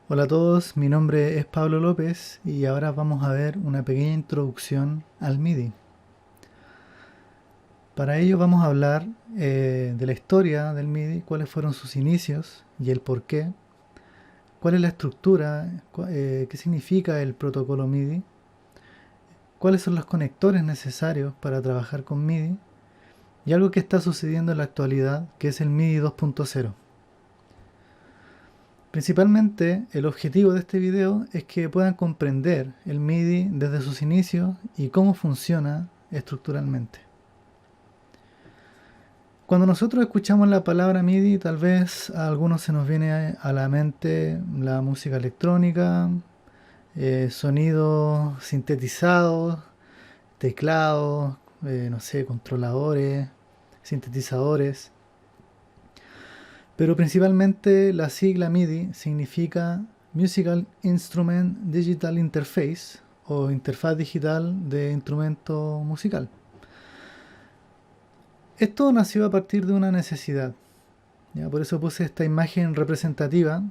Hola a todos, mi nombre es Pablo López y ahora vamos a ver una pequeña introducción al MIDI. Para ello vamos a hablar de la historia del MIDI, cuáles fueron sus inicios y el por qué, cuál es la estructura, qué significa el protocolo MIDI, cuáles son los conectores necesarios para trabajar con MIDI y algo que está sucediendo en la actualidad, que es el MIDI 2.0. Principalmente el objetivo de este video es que puedan comprender el MIDI desde sus inicios y cómo funciona estructuralmente. Cuando nosotros escuchamos la palabra MIDI, tal vez a algunos se nos viene a la mente la música electrónica, sonidos sintetizados, teclados, no sé, controladores, sintetizadores. Pero principalmente la sigla MIDI significa Musical Instrument Digital Interface o interfaz digital de instrumento musical. Esto nació a partir de una necesidad. ¿Ya? Por eso puse esta imagen representativa.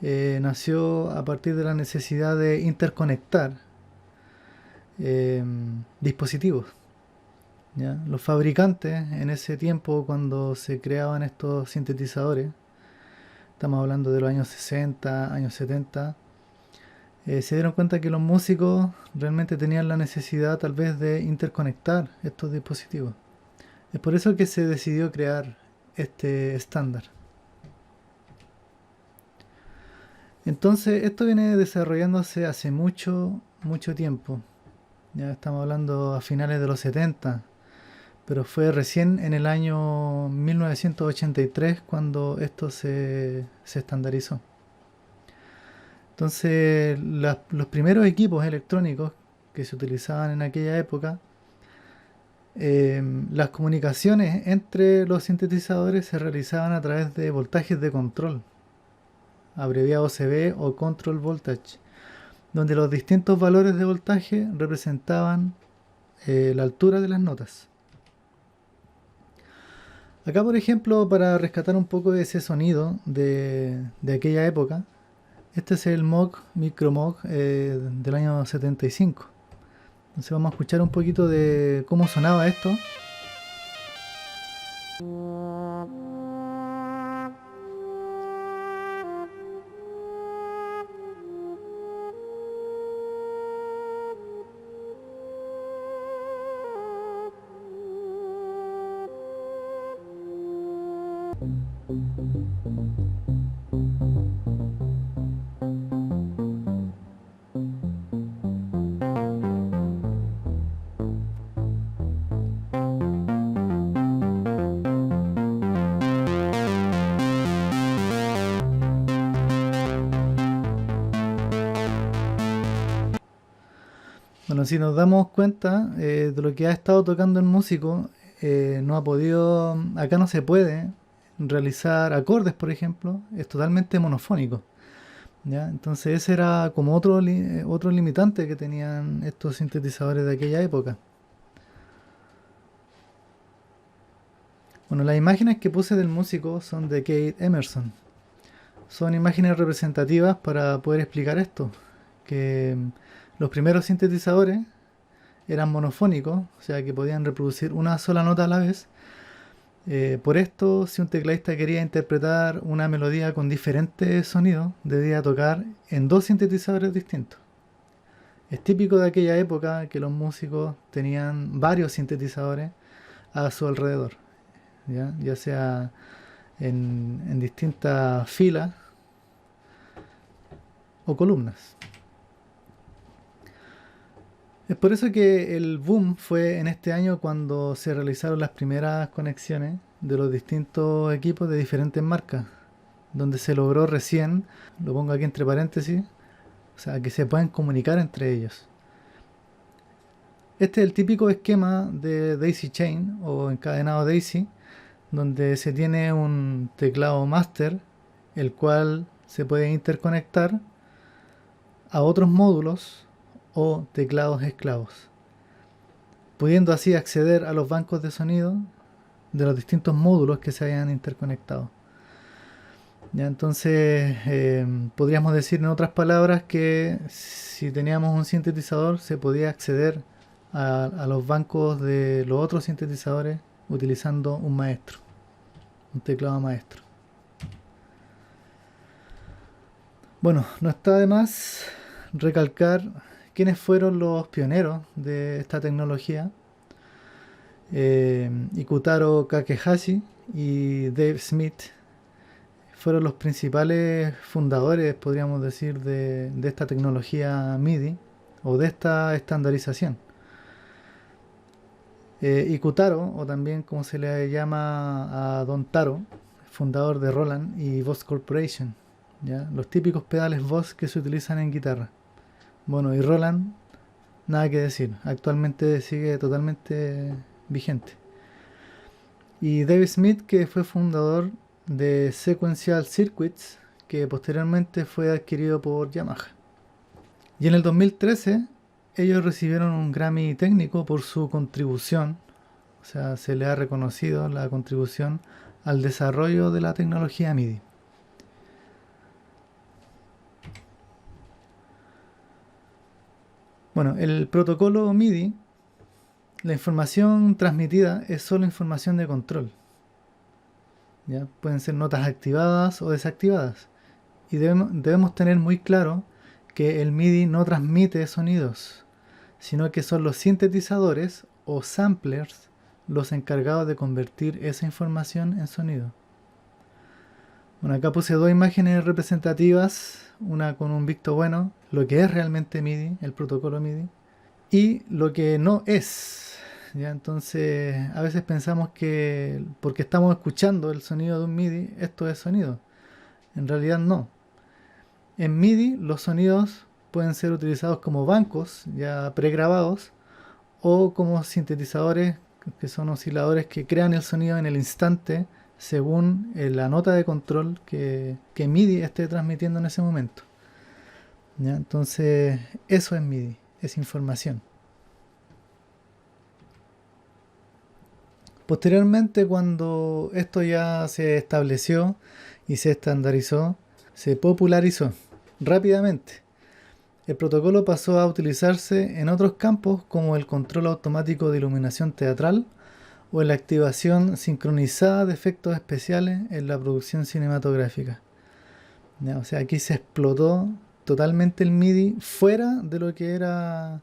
Nació a partir de la necesidad de interconectar eh, dispositivos. ¿Ya? Los fabricantes en ese tiempo, cuando se creaban estos sintetizadores, estamos hablando de los años 60, años 70, se dieron cuenta que los músicos realmente tenían la necesidad tal vez de interconectar estos dispositivos. Es por eso que se decidió crear este estándar. Entonces, esto viene desarrollándose hace mucho, mucho tiempo. Ya estamos hablando a finales de los 70, pero fue recién en el año 1983 cuando esto se estandarizó. Entonces, los primeros equipos electrónicos que se utilizaban en aquella época, las comunicaciones entre los sintetizadores se realizaban a través de voltajes de control, abreviado CB o Control Voltage, donde los distintos valores de voltaje representaban la altura de las notas. Acá, por ejemplo, para rescatar un poco de ese sonido de aquella época, este es el Moog Micro Moog del año 75. Entonces vamos a escuchar un poquito de cómo sonaba esto. Bueno, si nos damos cuenta de lo que ha estado tocando el músico, no ha podido, acá no se puede realizar acordes, por ejemplo, es totalmente monofónico. ¿Ya? Entonces ese era como otro limitante que tenían estos sintetizadores de aquella época. Bueno, las imágenes que puse del músico son de Kate Emerson. Son imágenes representativas para poder explicar esto, que los primeros sintetizadores eran monofónicos, o sea que podían reproducir una sola nota a la vez. Por esto, si un tecladista quería interpretar una melodía con diferentes sonidos, debía tocar en dos sintetizadores distintos. Es típico de aquella época que los músicos tenían varios sintetizadores a su alrededor, ya sea en distintas filas o columnas. Es por eso que el boom fue en este año cuando se realizaron las primeras conexiones de los distintos equipos de diferentes marcas, donde se logró recién, lo pongo aquí entre paréntesis, o sea, que se pueden comunicar entre ellos. Este es el típico esquema de Daisy Chain o encadenado Daisy, donde se tiene un teclado master, el cual se puede interconectar a otros módulos o teclados esclavos, pudiendo así acceder a los bancos de sonido de los distintos módulos que se hayan interconectado. Ya, entonces, podríamos decir en otras palabras que si teníamos un sintetizador se podía acceder a los bancos de los otros sintetizadores utilizando un maestro, un teclado maestro. Bueno, no está de más recalcar quiénes fueron los pioneros de esta tecnología. Ikutaro Kakehashi y Dave Smith fueron los principales fundadores, podríamos decir, de esta tecnología MIDI o de esta estandarización. Ikutaro, o también como se le llama a Don Taro, fundador de Roland y Voz Corporation, ¿ya? Los típicos pedales Voz que se utilizan en guitarra. Bueno, y Roland, nada que decir, actualmente sigue totalmente vigente. Y David Smith, que fue fundador de Sequential Circuits, que posteriormente fue adquirido por Yamaha. Y en el 2013 ellos recibieron un Grammy técnico por su contribución, o sea, se le ha reconocido la contribución al desarrollo de la tecnología MIDI. Bueno, el protocolo MIDI, la información transmitida es solo información de control. ¿Ya? Pueden ser notas activadas o desactivadas. Y debemos tener muy claro que el MIDI no transmite sonidos, sino que son los sintetizadores o samplers los encargados de convertir esa información en sonido. Bueno, acá puse dos imágenes representativas, una con un visto bueno, lo que es realmente MIDI, el protocolo MIDI, y lo que no es. ¿Ya? Entonces, a veces pensamos que porque estamos escuchando el sonido de un MIDI, esto es sonido. En realidad no. En MIDI los sonidos pueden ser utilizados como bancos ya pregrabados o como sintetizadores que son osciladores que crean el sonido en el instante según la nota de control que MIDI esté transmitiendo en ese momento. ¿Ya? Entonces eso es MIDI, es información. Posteriormente, cuando esto ya se estableció y se estandarizó, se popularizó rápidamente. El protocolo pasó a utilizarse en otros campos como el control automático de iluminación teatral o en la activación sincronizada de efectos especiales en la producción cinematográfica. ¿Ya? O sea, aquí se explotó totalmente el MIDI fuera de lo que eran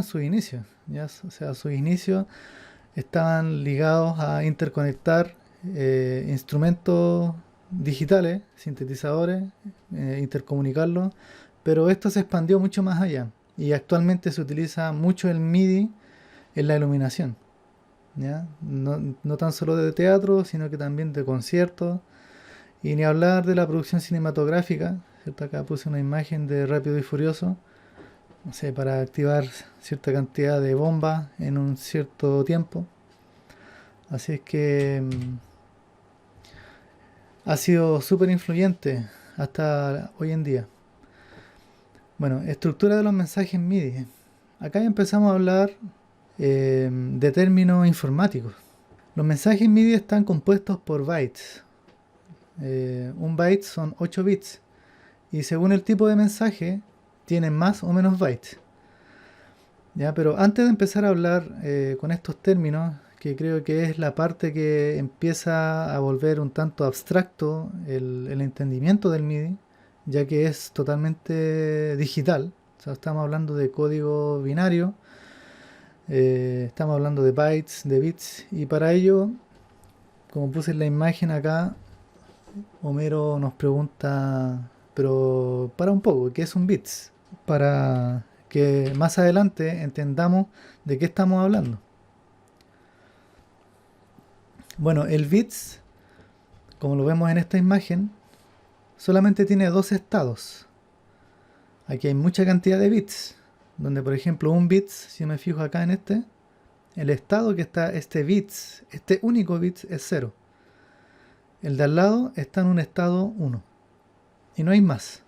sus inicios. ¿Ya? O sea, sus inicios estaban ligados a interconectar instrumentos digitales, sintetizadores, intercomunicarlos, pero esto se expandió mucho más allá y actualmente se utiliza mucho el MIDI en la iluminación, ¿ya? No tan solo de teatro, sino que también de conciertos y ni hablar de la producción cinematográfica, ¿cierto? Acá puse una imagen de Rápido y Furioso, no sé, para activar cierta cantidad de bombas en un cierto tiempo. Así es que ha sido súper influyente hasta hoy en día. Bueno, estructura de los mensajes MIDI. Acá ya empezamos a hablar de términos informáticos. Los mensajes MIDI están compuestos por bytes. Un byte son 8 bits. Y según el tipo de mensaje, tienen más o menos bytes. ¿Ya? Pero antes de empezar a hablar con estos términos, que creo que es la parte que empieza a volver un tanto abstracto el entendimiento del MIDI, ya que es totalmente digital. O sea, estamos hablando de código binario, estamos hablando de bytes, de bits, y para ello, como puse en la imagen acá, Homero nos pregunta, pero para un poco, ¿qué es un bits? Para que más adelante entendamos de qué estamos hablando. Bueno, el bits, como lo vemos en esta imagen, solamente tiene dos estados. Aquí hay mucha cantidad de bits, donde por ejemplo un bits, si me fijo acá en el estado que está este bits, este único bits es 0. El de al lado está en un estado 1 y no hay más.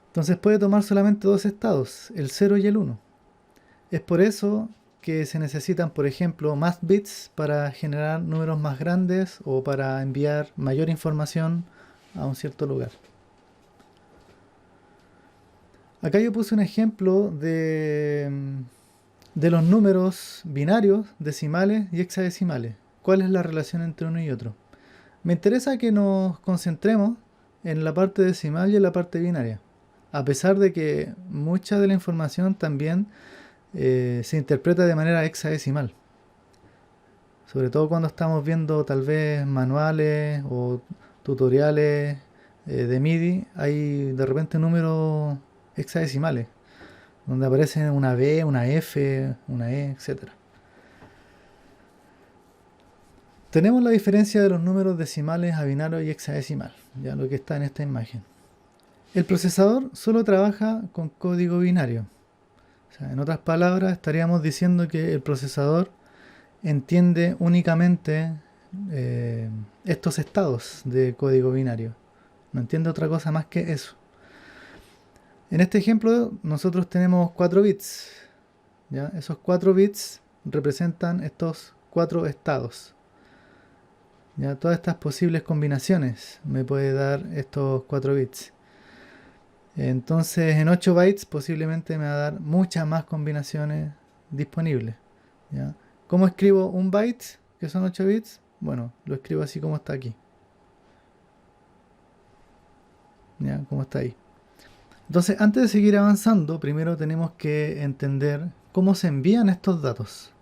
Entonces puede tomar solamente dos estados, el 0 y el 1. Es por eso que se necesitan, por ejemplo, más bits para generar números más grandes o para enviar mayor información a un cierto lugar. Acá yo puse un ejemplo de los números binarios, decimales y hexadecimales. ¿Cuál es la relación entre uno y otro? Me interesa que nos concentremos en la parte decimal y en la parte binaria, a pesar de que mucha de la información también se interpreta de manera hexadecimal. Sobre todo cuando estamos viendo tal vez manuales o tutoriales de MIDI, hay de repente números hexadecimales, donde aparecen una B, una F, una E, etc. Tenemos la diferencia de los números decimales a binario y hexadecimal, ya lo que está en esta imagen. El procesador solo trabaja con código binario. O sea, en otras palabras, estaríamos diciendo que el procesador entiende únicamente estos estados de código binario. No entiende otra cosa más que eso. En este ejemplo, nosotros tenemos 4 bits. ¿Ya? Esos 4 bits representan estos 4 estados. ¿Ya? Todas estas posibles combinaciones me puede dar estos 4 bits. Entonces en 8 bytes posiblemente me va a dar muchas más combinaciones disponibles. ¿Ya? ¿Cómo escribo un byte, que son 8 bits? Bueno, lo escribo así como está aquí. ¿Ya? Como está ahí. Entonces, antes de seguir avanzando, primero tenemos que entender cómo se envían estos datos.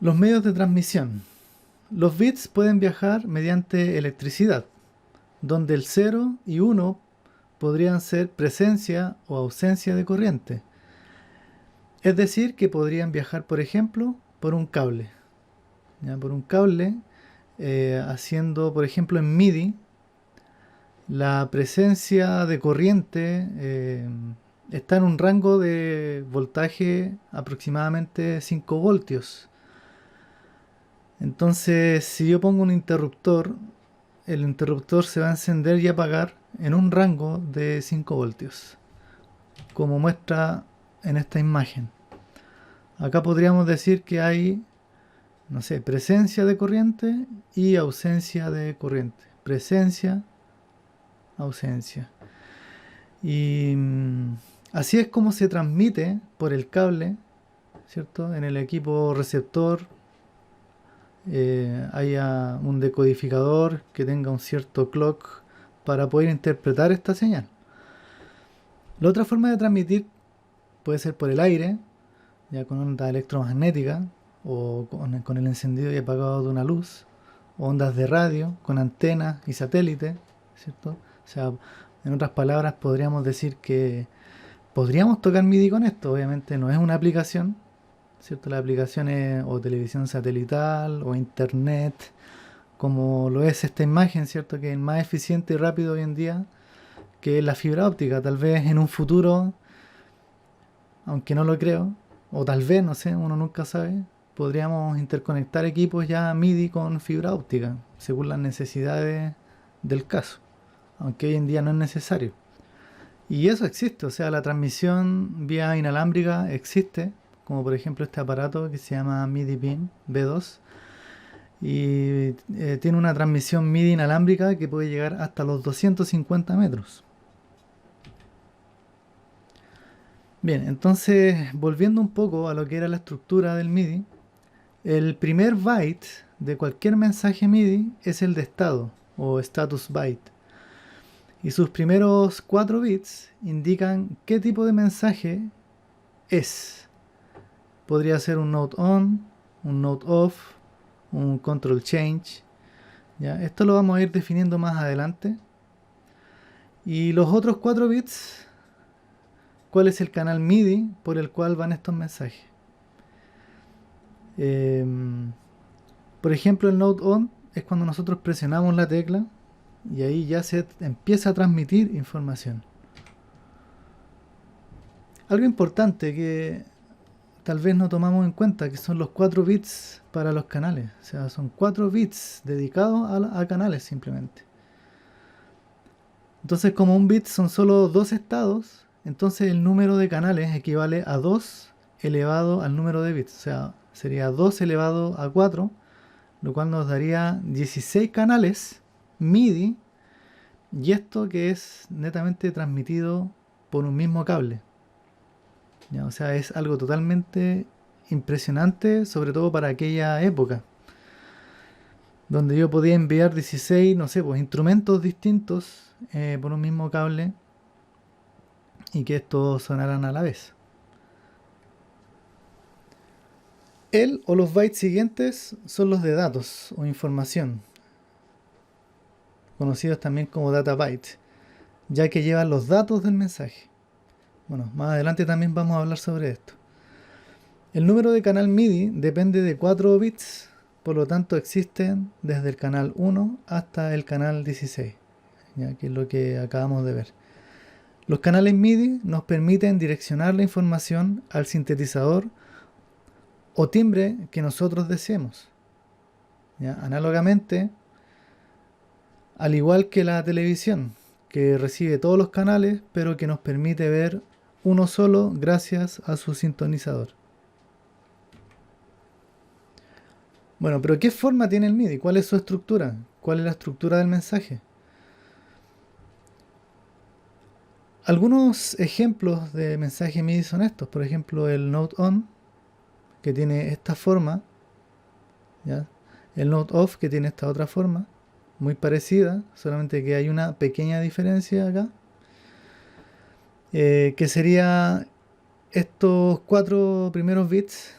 Los medios de transmisión. Los bits pueden viajar mediante electricidad, donde el 0 y 1 podrían ser presencia o ausencia de corriente. Es decir, que podrían viajar, por ejemplo, por un cable. ¿Ya? Por un cable, haciendo, por ejemplo, en MIDI, la presencia de corriente está en un rango de voltaje aproximadamente 5 voltios. Entonces, si yo pongo un interruptor, el interruptor se va a encender y apagar en un rango de 5 voltios, como muestra en esta imagen. Acá podríamos decir que hay, no sé, presencia de corriente y ausencia de corriente. Presencia, ausencia. Y así es como se transmite por el cable, ¿cierto? En el equipo receptor haya un decodificador que tenga un cierto clock para poder interpretar esta señal. La otra forma de transmitir puede ser por el aire, ya con onda electromagnética o con el encendido y apagado de una luz, o ondas de radio con antenas y satélites, ¿cierto? O sea, en otras palabras podríamos decir que podríamos tocar MIDI con esto. Obviamente no es una aplicación, ¿cierto? La aplicación es o televisión satelital o internet, como lo es esta imagen, ¿cierto? Que es más eficiente y rápido hoy en día que la fibra óptica. Tal vez en un futuro, aunque no lo creo, o tal vez, no sé, uno nunca sabe, podríamos interconectar equipos ya MIDI con fibra óptica, según las necesidades del caso, aunque hoy en día no es necesario. Y eso existe, o sea, la transmisión vía inalámbrica existe, como por ejemplo este aparato que se llama MIDI Beam B2, y tiene una transmisión MIDI inalámbrica que puede llegar hasta los 250 metros. Bien, entonces volviendo un poco a lo que era la estructura del MIDI, el primer byte de cualquier mensaje MIDI es el de estado o status byte, y sus primeros 4 bits indican qué tipo de mensaje es. Podría ser un note on, un note off, un control change. ¿Ya? Esto lo vamos a ir definiendo más adelante. Y los otros 4 bits, ¿cuál es el canal MIDI por el cual van estos mensajes? Por ejemplo, el note on es cuando nosotros presionamos la tecla y ahí ya se empieza a transmitir información. Algo importante que tal vez no tomamos en cuenta, que son los 4 bits para los canales. O sea, son 4 bits dedicados a canales simplemente. Entonces, como un bit son solo 2 estados, entonces el número de canales equivale a 2 elevado al número de bits. O sea, sería 2 elevado a 4, lo cual nos daría 16 canales MIDI, y esto que es netamente transmitido por un mismo cable. ¿Ya? O sea, es algo totalmente impresionante, sobre todo para aquella época, donde yo podía enviar 16, no sé, pues instrumentos distintos por un mismo cable y que estos sonaran a la vez. El o los bytes siguientes son los de datos o información, conocidos también como data byte, ya que llevan los datos del mensaje. Bueno, más adelante también vamos a hablar sobre esto. El número de canal MIDI depende de 4 bits, por lo tanto existen desde el canal 1 hasta el canal 16, ya que es lo que acabamos de ver. Los canales MIDI nos permiten direccionar la información al sintetizador o timbre que nosotros deseemos. ¿Ya? Análogamente, al igual que la televisión, que recibe todos los canales, pero que nos permite ver uno solo gracias a su sintonizador. Bueno, pero ¿qué forma tiene el MIDI? ¿Cuál es su estructura? ¿Cuál es la estructura del mensaje? Algunos ejemplos de mensaje MIDI son estos. Por ejemplo, el Note On, que tiene esta forma, ¿ya? El Note Off, que tiene esta otra forma, muy parecida, solamente que hay una pequeña diferencia acá, que sería estos 4 primeros bits,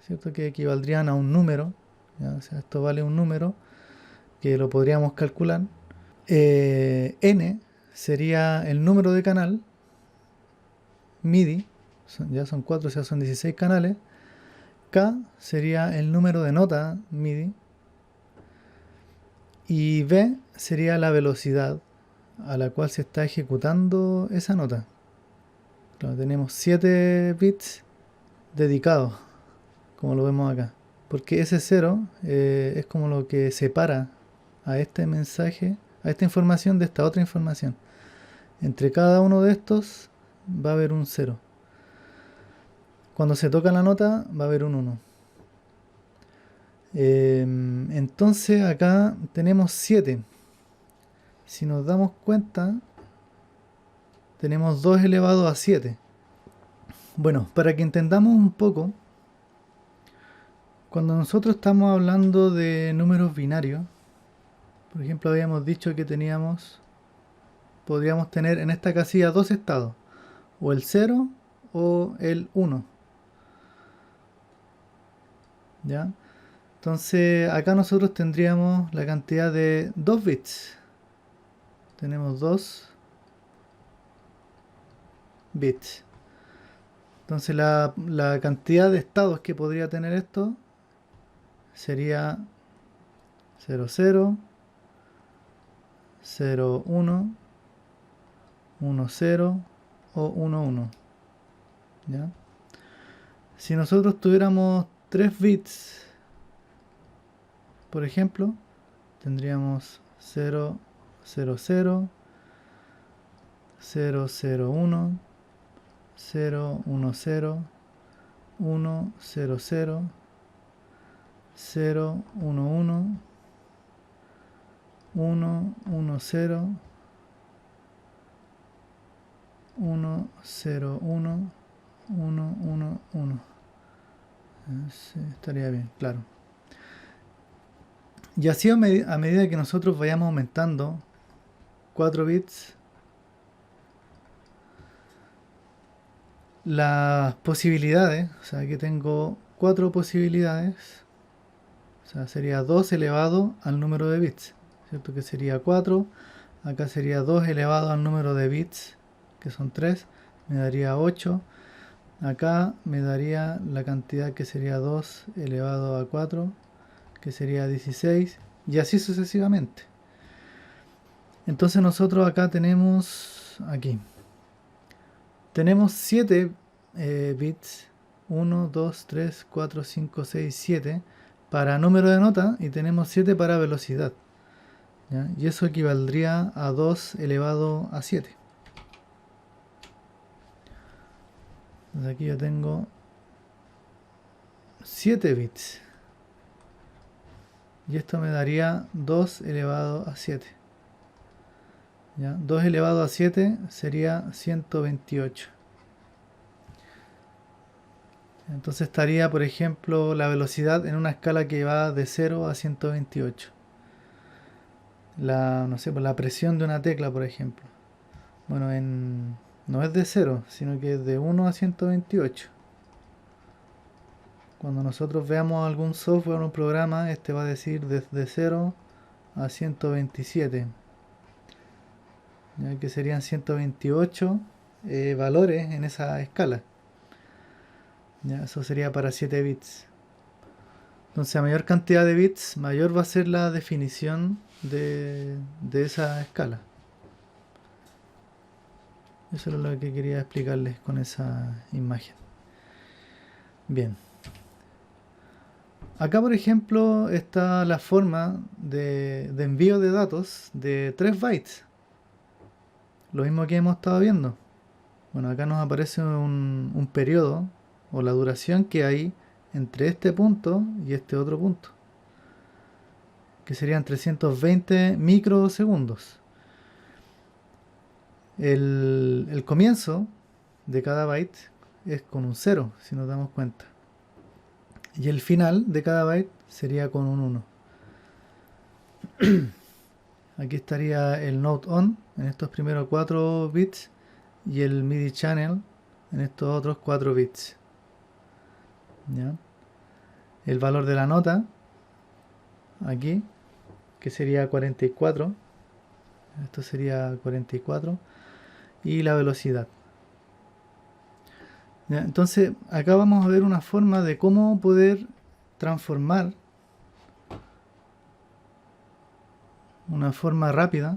¿cierto? Que equivaldrían a un número, ¿ya? O sea, esto vale un número que lo podríamos calcular. N sería el número de canal MIDI, ya son 4, o sea, son 16 canales. K sería el número de nota MIDI. Y V sería la velocidad a la cual se está ejecutando esa nota. Claro, tenemos 7 bits dedicados, como lo vemos acá. Porque ese 0 es como lo que separa a este mensaje, a esta información de esta otra información. Entre cada uno de estos va a haber un 0. Cuando se toca la nota va a haber un 1. Entonces acá tenemos 7. Si nos damos cuenta, tenemos 2 elevado a 7. Bueno, para que entendamos un poco, cuando nosotros estamos hablando de números binarios, por ejemplo, habíamos dicho que podríamos tener en esta casilla 2 estados, o el 0 o el 1. ¿Ya? Entonces acá nosotros tendríamos la cantidad de 2 bits. Tenemos 2 bits. Entonces la cantidad de estados que podría tener esto sería 0, 0, 0, 1, 1, 0 o 1, 1. ¿Ya? Si nosotros tuviéramos 3 bits, por ejemplo, tendríamos 0, 0, 0, 0, 0, 1, 0, 1, 0, 1, 0, 0, 0, 1, 1, 1, 1, 0, 1, 0, 1, 1, 1, 1. Sí, estaría bien, claro. Y así a medida que nosotros vayamos aumentando 4 bits, las posibilidades, o sea, aquí tengo 4 posibilidades, o sea, sería 2 elevado al número de bits, ¿cierto? Que sería 4, acá sería 2 elevado al número de bits, que son 3, me daría 8, acá me daría la cantidad que sería 2 elevado a 4, que sería 16, y así sucesivamente. Entonces nosotros acá tenemos, tenemos 7 bits, 1, 2, 3, 4, 5, 6, 7 para número de nota y tenemos 7 para velocidad, ¿ya? Y eso equivaldría a 2 elevado a 7. Entonces aquí yo tengo 7 bits. Y esto me daría 2 elevado a 7. ¿Ya? 2 elevado a 7 sería 128. Entonces estaría, por ejemplo, la velocidad en una escala que va de 0 a 128. No sé, la presión de una tecla, por ejemplo. Bueno, no es de 0, sino que es de 1 a 128. Cuando nosotros veamos algún software o un programa, este va a decir desde 0 a 127. Ya que serían 128 valores en esa escala. Ya, eso sería para 7 bits. Entonces a mayor cantidad de bits, mayor va a ser la definición de esa escala. Eso es lo que quería explicarles con esa imagen. Bien. Acá, por ejemplo, está la forma de envío de datos de 3 bytes. Lo mismo que hemos estado viendo. Bueno, acá nos aparece un periodo o la duración que hay entre este punto y este otro punto, que serían 320 microsegundos. El comienzo de cada byte es con un 0, si nos damos cuenta. Y el final de cada byte sería con un 1. Aquí estaría el note on en estos primeros 4 bits y el MIDI channel en estos otros 4 bits. ¿Ya? El valor de la nota aquí, que sería 44. Esto sería 44. Y la velocidad. ¿Ya? Entonces acá vamos a ver una forma de cómo poder transformar una forma rápida.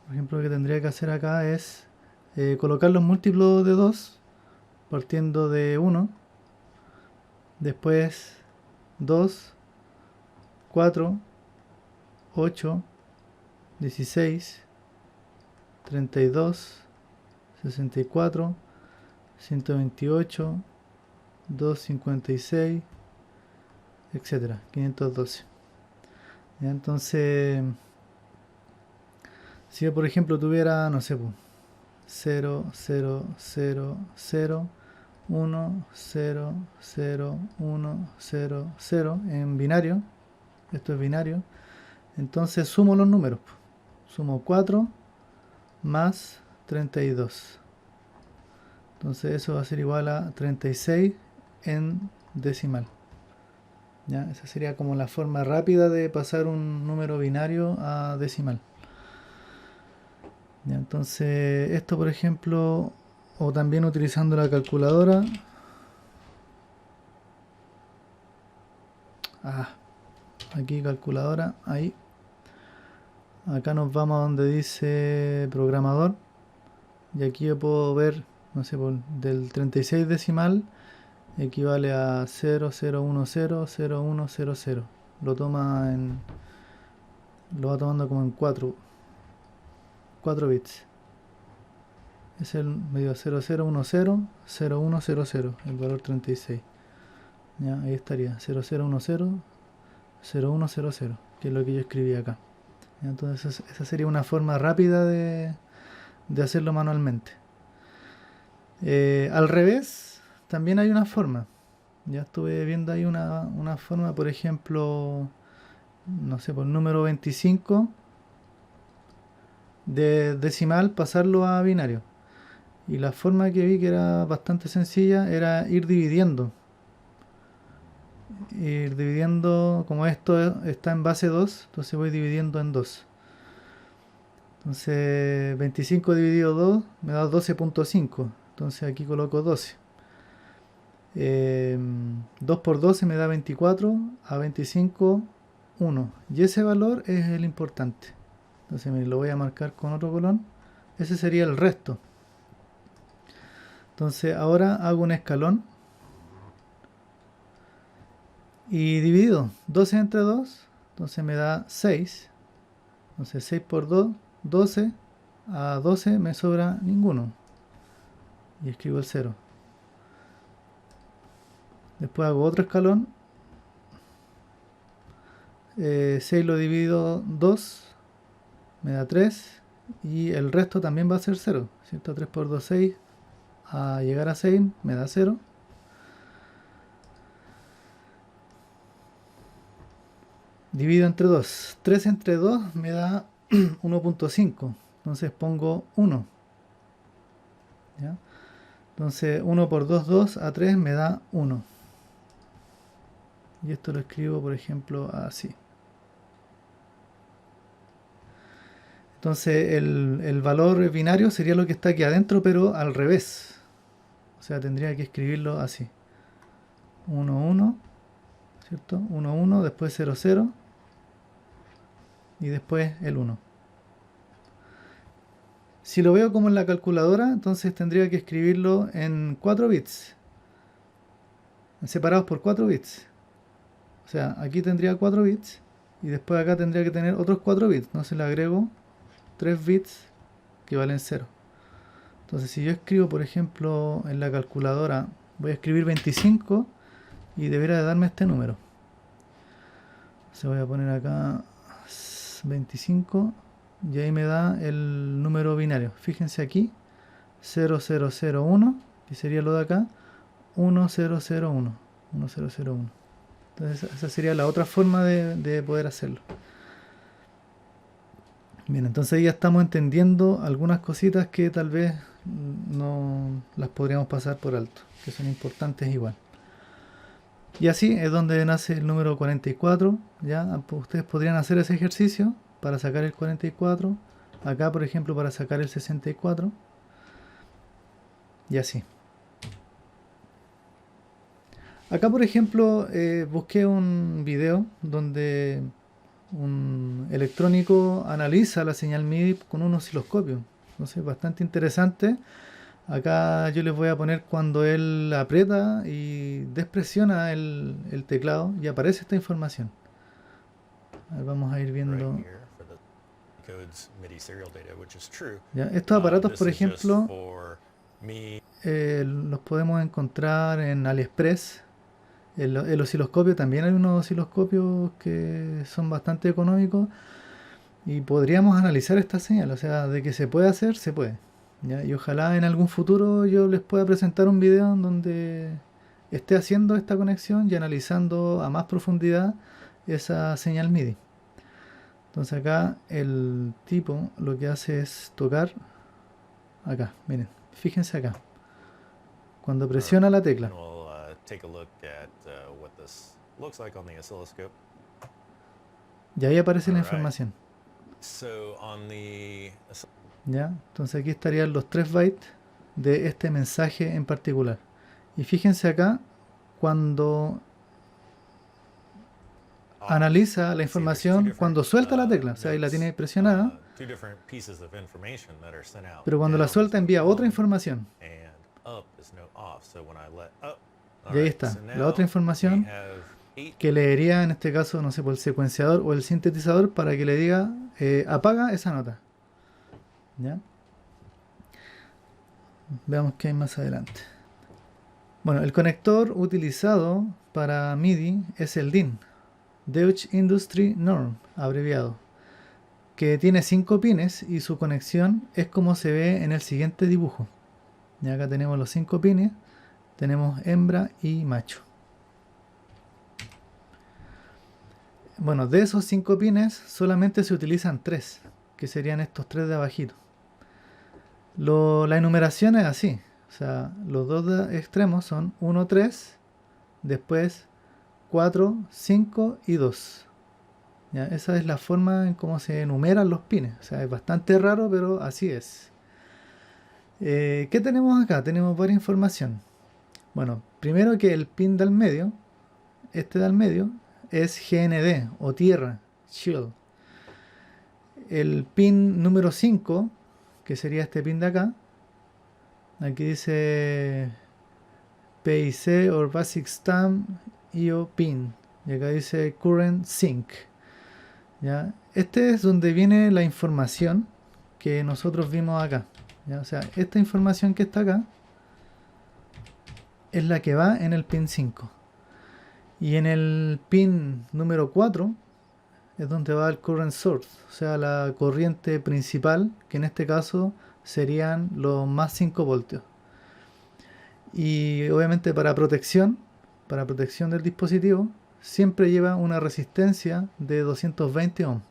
Por ejemplo, lo que tendría que hacer acá es colocar los múltiplos de 2 partiendo de 1, después 2, 4, 8, 16, 32, 64, 128, 256, etcétera, 512. ¿Ya? Entonces, si yo por ejemplo tuviera, no sé, 0, 0, 0, 0, 1, 0, 0, 1, 0, 0 en binario, esto es binario, entonces sumo los números. Sumo 4 más 32. Entonces eso va a ser igual a 36 en decimal. ¿Ya? Esa sería como la forma rápida de pasar un número binario a decimal. ¿Ya? Entonces esto, por ejemplo, o también utilizando la calculadora. Aquí calculadora, ahí. Acá nos vamos a donde dice programador. Y aquí yo puedo ver, no sé, del 36 decimal equivale a 00100100. Lo va tomando como en 4 bits. Es el medio 00100100, el valor 36. Ya, ahí estaría 00100100, que es lo que yo escribí acá. Ya, entonces esa sería una forma rápida de hacerlo manualmente. Al revés, también hay una forma. Ya estuve viendo ahí una forma, por ejemplo, no sé, por número 25 de decimal pasarlo a binario. Y la forma que vi que era bastante sencilla era ir dividiendo. Como esto está en base 2, entonces voy dividiendo en 2. Entonces 25 dividido 2 me da 12.5. Entonces aquí coloco 12. 2 por 12 me da 24, a 25, 1. Y ese valor es el importante. Entonces me lo voy a marcar con otro color. Ese sería el resto. Entonces ahora hago un escalón. Y divido 12 entre 2. Entonces me da 6. Entonces 6 por 2, 12. A 12 me sobra ninguno. Y escribo el 0. Después hago otro escalón. 6 lo divido 2, me da 3. Y el resto también va a ser 0, ¿cierto? 3 por 2, 6. A llegar a 6 me da 0. Divido entre 2. 3 entre 2 me da 1.5. Entonces pongo 1. ¿Ya? Entonces 1 por 2, 2. A 3 me da 1. Y esto lo escribo, por ejemplo, así. Entonces el valor binario sería lo que está aquí adentro, pero al revés. O sea, tendría que escribirlo así. 1, 1, ¿cierto? 1, 1, después 0, 0. Y después el 1. Si lo veo como en la calculadora, entonces tendría que escribirlo en 4 bits. Separados por 4 bits. O sea, aquí tendría 4 bits. Y después acá tendría que tener otros 4 bits. Entonces le agrego 3 bits que valen 0. Entonces si yo escribo, por ejemplo, en la calculadora, voy a escribir 25 y debería de darme este número. Se voy a poner acá 25 y ahí me da el número binario. Fíjense aquí, 0001, que sería lo de acá, 1001. 1001. Entonces esa sería la otra forma de poder hacerlo. Bien, entonces ya estamos entendiendo algunas cositas que tal vez no las podríamos pasar por alto, que son importantes igual. Y así es donde nace el número 44. Ya ustedes podrían hacer ese ejercicio para sacar el 44. Acá, por ejemplo, para sacar el 64. Y así. Acá, por ejemplo, busqué un video donde un electrónico analiza la señal MIDI con un osciloscopio. Entonces, bastante interesante. Acá yo les voy a poner cuando él aprieta y despresiona el teclado y aparece esta información. A ver, vamos a ir viendo. Ya, estos aparatos, por ejemplo, los podemos encontrar en AliExpress. El osciloscopio, también hay unos osciloscopios que son bastante económicos y podríamos analizar esta señal. O sea, de que se puede hacer, se puede. ¿Ya? Y ojalá en algún futuro yo les pueda presentar un video en donde esté haciendo esta conexión y analizando a más profundidad esa señal MIDI. Entonces acá el tipo lo que hace es tocar acá, miren, fíjense acá, cuando presiona la tecla. Y ahí aparece la información. ¿Ya? Entonces aquí estarían los 3 bytes de este mensaje en particular. Y fíjense acá, cuando analiza la información, cuando suelta la tecla, o sea, ahí la tiene presionada, pero cuando la suelta envía otra información. Y ahí está, la otra información que leería en este caso, no sé, por el secuenciador o el sintetizador para que le diga apaga esa nota. ¿Ya? Veamos qué hay más adelante. Bueno, el conector utilizado para MIDI es el DIN, Deutsche Industrie Norm, abreviado, que tiene 5 pines y su conexión es como se ve en el siguiente dibujo. Y acá tenemos los 5 pines, tenemos hembra y macho. Bueno, de esos 5 pines solamente se utilizan 3, que serían estos 3 de abajito. La enumeración es así, o sea, los dos extremos son 1, 3, después 4, 5 y 2. ¿Ya? Esa es la forma en cómo se enumeran los pines, o sea, es bastante raro, pero así es. ¿Qué tenemos acá? Tenemos varias información. Bueno, primero que el pin del medio, este del medio, es GND o tierra, shield. El pin número 5, que sería este pin de acá, aquí dice PIC or Basic Stamp IO pin, y acá dice Current Sync. ¿Ya? Este es donde viene la información que nosotros vimos acá. ¿Ya? O sea, esta información que está acá es la que va en el pin 5. Y en el pin número 4 es donde va el current source, o sea, la corriente principal, que en este caso serían los más 5 voltios. Y obviamente para protección del dispositivo, siempre lleva una resistencia de 220 ohms.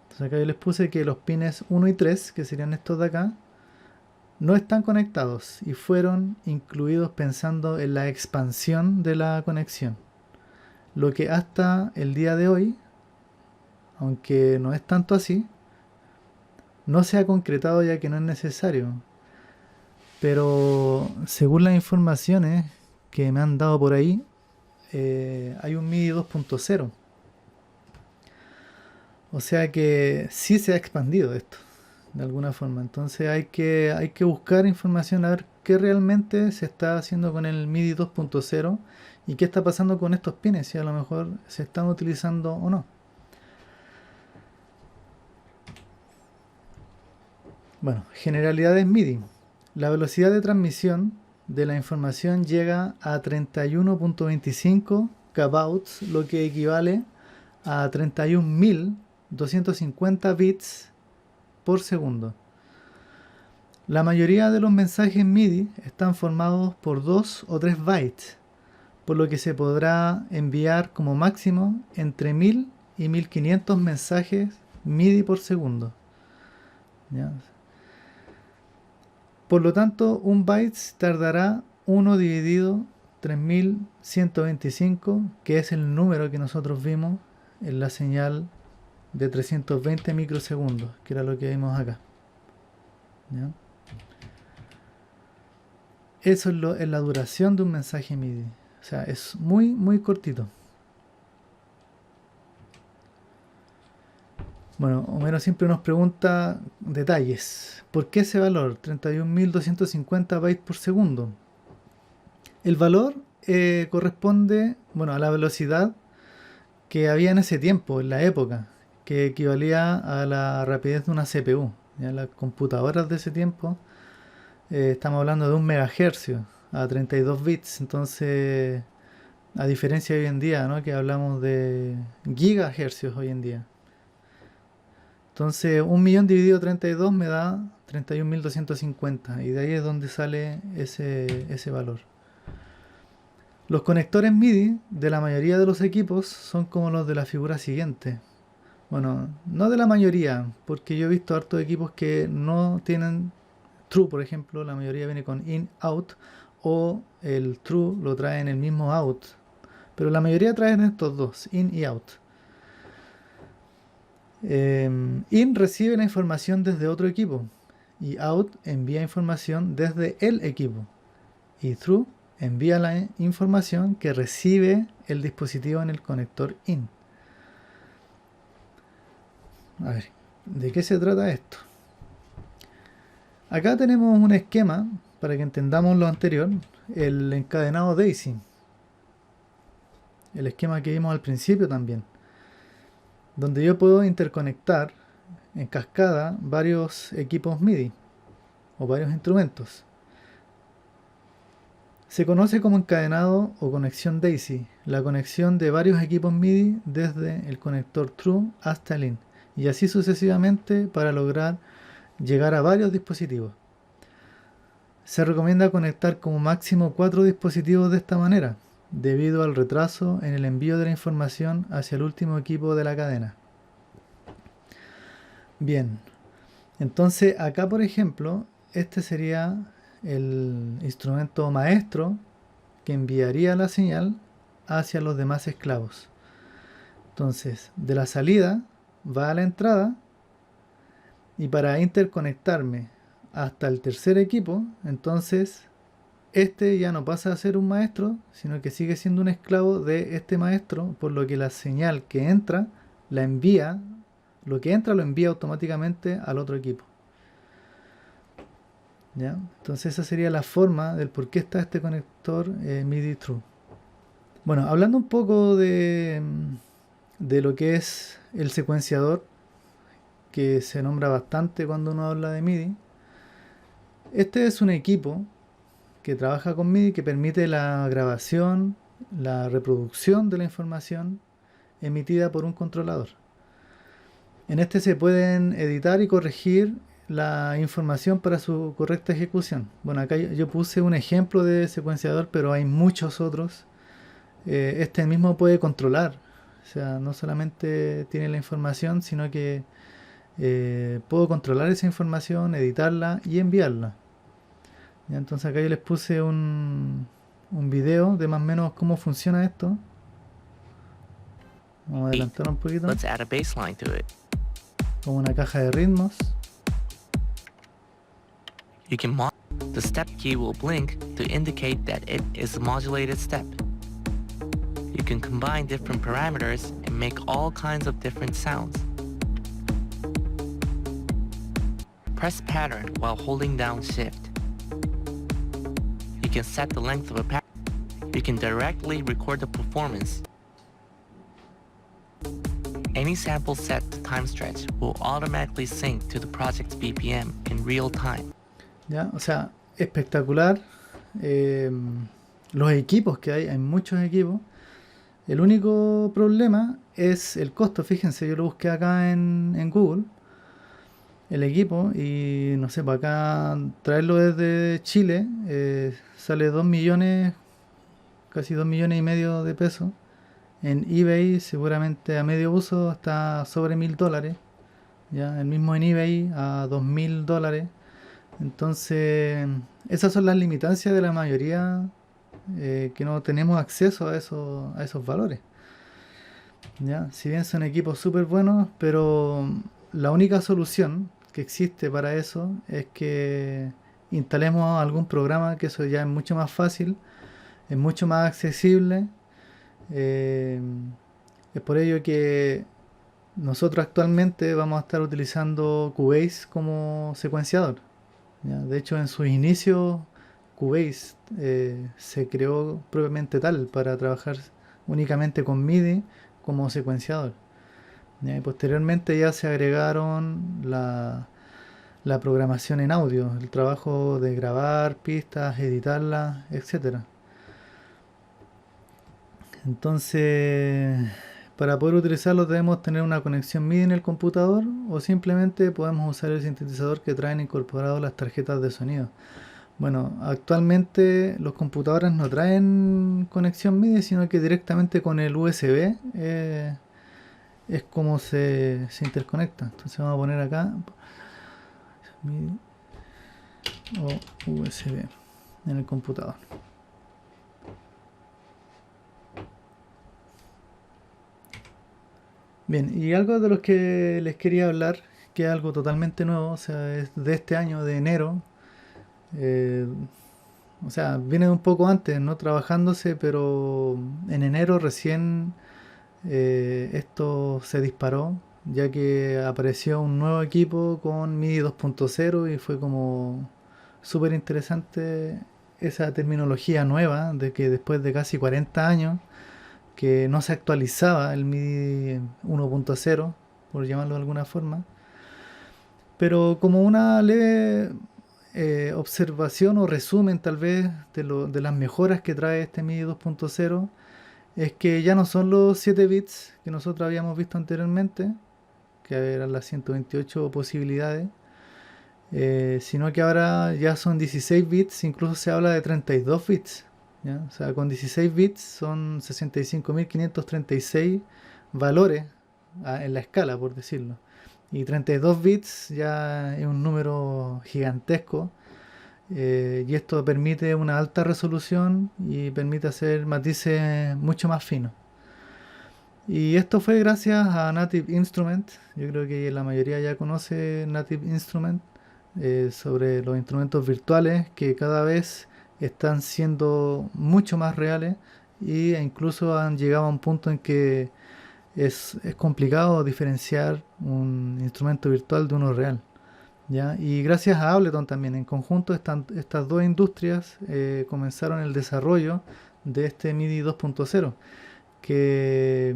Entonces acá yo les puse que los pines 1 y 3, que serían estos de acá, no están conectados y fueron incluidos pensando en la expansión de la conexión. Lo que hasta el día de hoy, aunque no es tanto así, no se ha concretado ya que no es necesario. Pero según las informaciones que me han dado por ahí, hay un MIDI 2.0. O sea que sí se ha expandido esto, de alguna forma. Entonces hay que buscar información a ver qué realmente se está haciendo con el MIDI 2.0 y qué está pasando con estos pines, si a lo mejor se están utilizando o no. Bueno, generalidades MIDI. La velocidad de transmisión de la información llega a 31.25 kbps, lo que equivale a 31.250 bits por segundo. La mayoría de los mensajes MIDI están formados por 2 o 3 bytes, por lo que se podrá enviar como máximo entre 1000 y 1500 mensajes MIDI por segundo. ¿Ya? Por lo tanto, un byte tardará 1 dividido 3125, que es el número que nosotros vimos en la señal de 320 microsegundos, que era lo que vimos acá. ¿Ya? Eso es la duración de un mensaje MIDI. O sea, es muy, muy cortito. Bueno, Homero siempre nos pregunta detalles. ¿Por qué ese valor? 31.250 bytes por segundo. El valor corresponde, bueno, a la velocidad que había en ese tiempo, en la época, que equivalía a la rapidez de una CPU. ¿Ya? Las computadoras de ese tiempo, estamos hablando de 1 MHz a 32 bits, entonces, a diferencia de hoy en día, ¿no? Que hablamos de gigahercios hoy en día. Entonces, 1.000.000 dividido 32 me da 31.250 y de ahí es donde sale ese valor. Los conectores MIDI de la mayoría de los equipos son como los de la figura siguiente. Bueno, no de la mayoría, porque yo he visto hartos equipos que no tienen True, por ejemplo, la mayoría viene con in-out, o el True lo trae en el mismo out, pero la mayoría traen estos dos, in y out. In recibe la información desde otro equipo y out envía información desde el equipo, y True envía la información que recibe el dispositivo en el conector in. A ver, ¿de qué se trata esto? Acá tenemos un esquema para que entendamos lo anterior, el encadenado Daisy, el esquema que vimos al principio también, donde yo puedo interconectar en cascada varios equipos MIDI o varios instrumentos. Se conoce como encadenado o conexión Daisy, la conexión de varios equipos MIDI desde el conector True hasta el in, y así sucesivamente para lograr llegar a varios dispositivos. Se recomienda conectar como máximo 4 dispositivos de esta manera, debido al retraso en el envío de la información hacia el último equipo de la cadena. Bien, entonces acá por ejemplo, este sería el instrumento maestro que enviaría la señal hacia los demás esclavos. Entonces, de la salida va a la entrada, y para interconectarme hasta el tercer equipo, entonces este ya no pasa a ser un maestro, sino que sigue siendo un esclavo de este maestro, por lo que la señal que entra la envía, lo que entra lo envía automáticamente al otro equipo. ¿Ya? Entonces esa sería la forma del por qué está este conector MIDI True. Bueno, hablando un poco de lo que es el secuenciador, que se nombra bastante cuando uno habla de MIDI. Este es un equipo que trabaja con MIDI que permite la grabación la reproducción de la información emitida por un controlador. En este se pueden editar y corregir la información para su correcta ejecución. Bueno, acá yo puse un ejemplo de secuenciador, pero hay muchos otros. Este mismo puede controlar, o sea, no solamente tiene la información, sino que puedo controlar esa información, editarla y enviarla. ¿Ya? Entonces acá yo les puse un video de más o menos cómo funciona esto. Vamos a adelantar un poquito. Let's add a baseline to it. Como una caja de ritmos. You can the step key will blink to indicate that it is a modulated step. You can combine different parameters and make all kinds of different sounds. Press pattern while holding down shift. You can set the length of a pattern. You can directly record the performance. Any sample set to time stretch will automatically sync to the project's BPM in real time. ¿Ya? O sea, espectacular. Los equipos que hay muchos equipos. El único problema es el costo. Fíjense, yo lo busqué acá en Google, el equipo, y no sé, para acá traerlo desde Chile sale 2 millones, casi 2 millones y medio de pesos. En eBay seguramente a medio uso está sobre $1000. ¿Ya? El mismo en eBay a $2000. Entonces, esas son las limitancias de la mayoría, que no tenemos acceso a esos valores. ¿Ya? Si bien son equipos súper buenos, pero la única solución que existe para eso es que instalemos algún programa, que eso ya es mucho más fácil, es mucho más accesible. Es por ello que nosotros actualmente vamos a estar utilizando Cubase como secuenciador. ¿Ya? De hecho, en sus inicios, Cubase se creó propiamente tal para trabajar únicamente con MIDI como secuenciador. ¿Ya? Y posteriormente ya se agregaron la programación en audio, el trabajo de grabar pistas, editarlas, etcétera. Entonces, para poder utilizarlo debemos tener una conexión MIDI en el computador, o simplemente podemos usar el sintetizador que traen incorporado las tarjetas de sonido. Bueno, actualmente los computadores no traen conexión MIDI, sino que directamente con el USB es como se interconecta. Entonces vamos a poner acá MIDI o USB en el computador. Bien, y algo de lo que les quería hablar, que es algo totalmente nuevo, o sea, es de este año, de enero. eh, o sea, viene de un poco antes, ¿no? Trabajándose, pero en enero recién esto se disparó, ya que apareció un nuevo equipo con MIDI 2.0 y fue como súper interesante esa terminología nueva de que después de casi 40 años que no se actualizaba el MIDI 1.0, por llamarlo de alguna forma, pero como una leve observación o resumen tal vez de las mejoras que trae este MIDI 2.0, es que ya no son los 7 bits que nosotros habíamos visto anteriormente, que eran las 128 posibilidades, sino que ahora ya son 16 bits, incluso se habla de 32 bits. ¿Ya? O sea, con 16 bits son 65.536 valores en la escala, por decirlo. Y 32 bits ya es un número gigantesco. Y esto permite una alta resolución y permite hacer matices mucho más finos. Y esto fue gracias a Native Instrument. Yo creo que la mayoría ya conoce Native Instrument, sobre los instrumentos virtuales que cada vez están siendo mucho más reales, e incluso han llegado a un punto en que es complicado diferenciar un instrumento virtual de uno real. ¿Ya? Y gracias a Ableton también, en conjunto estas dos industrias comenzaron el desarrollo de este MIDI 2.0, que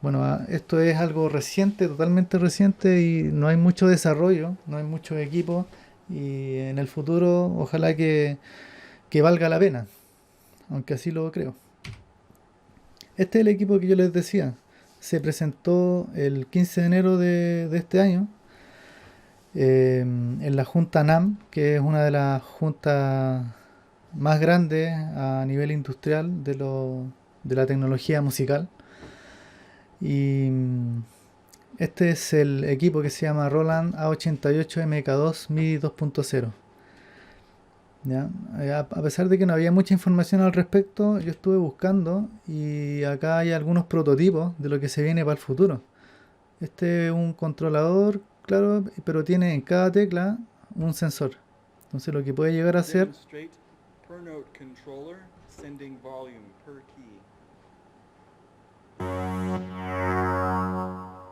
bueno, esto es algo reciente, totalmente reciente, y no hay mucho desarrollo, no hay mucho equipo, y en el futuro ojalá que valga la pena, aunque así lo creo. Este es el equipo que yo les decía. Se presentó el 15 de enero de este año en la Junta NAMM, que es una de las juntas más grandes a nivel industrial de la tecnología musical. Y este es el equipo que se llama Roland A88MK2 MIDI 2.0. ¿Ya? A pesar de que no había mucha información al respecto, yo estuve buscando y acá hay algunos prototipos de lo que se viene para el futuro. Este es un controlador, claro, pero tiene en cada tecla un sensor. Entonces lo que puede llegar a hacer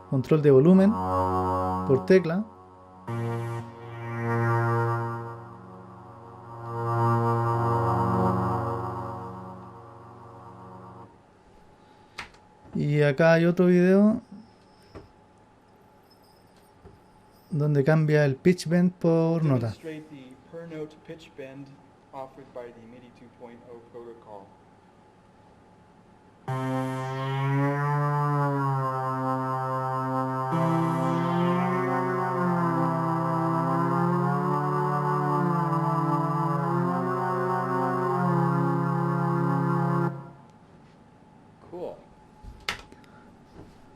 control de volumen por tecla. Y acá hay otro video donde cambia el pitch bend por nota.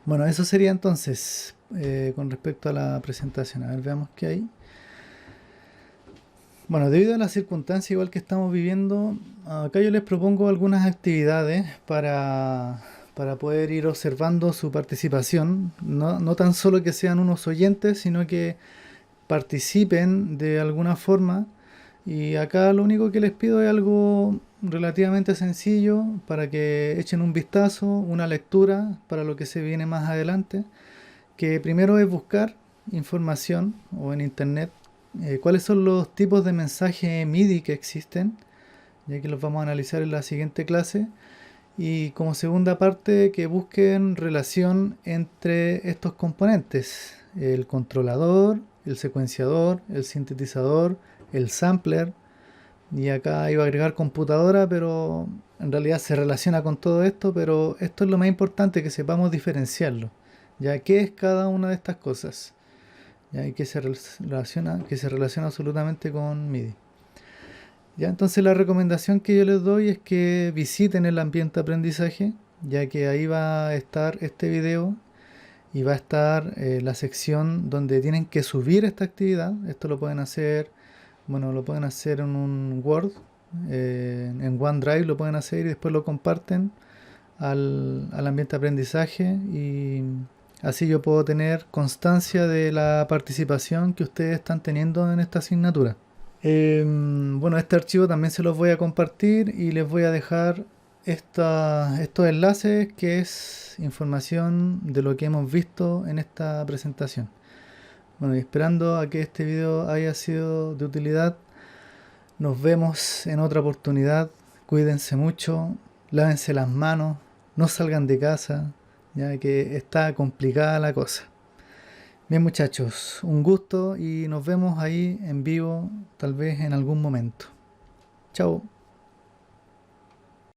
Bueno, eso sería entonces con respecto a la presentación. A ver, veamos qué hay. Bueno, debido a las circunstancias igual que estamos viviendo, acá yo les propongo algunas actividades para poder ir observando su participación. No tan solo que sean unos oyentes, sino que participen de alguna forma. Y acá lo único que les pido es algo relativamente sencillo para que echen un vistazo, una lectura para lo que se viene más adelante, que primero es buscar información o en internet cuáles son los tipos de mensaje MIDI que existen, ya que los vamos a analizar en la siguiente clase, y como segunda parte que busquen relación entre estos componentes, el controlador, el secuenciador, el sintetizador, el sampler. Y acá iba a agregar computadora, pero en realidad se relaciona con todo esto, pero esto es lo más importante, que sepamos diferenciarlo. ¿Ya qué es cada una de estas cosas? ¿Ya? Y que se relaciona absolutamente con MIDI. ¿Ya? Entonces la recomendación que yo les doy es que visiten el ambiente de aprendizaje, ya que ahí va a estar este video y va a estar la sección donde tienen que subir esta actividad. Esto lo pueden hacer, bueno, lo pueden hacer en un Word, en OneDrive lo pueden hacer y después lo comparten al ambiente de aprendizaje, y así yo puedo tener constancia de la participación que ustedes están teniendo en esta asignatura. Bueno, este archivo también se los voy a compartir y les voy a dejar estos enlaces, que es información de lo que hemos visto en esta presentación. Bueno, y esperando a que este video haya sido de utilidad, nos vemos en otra oportunidad. Cuídense mucho, lávense las manos, no salgan de casa, ya que está complicada la cosa. Bien, muchachos, un gusto y nos vemos ahí en vivo, tal vez en algún momento. Chao.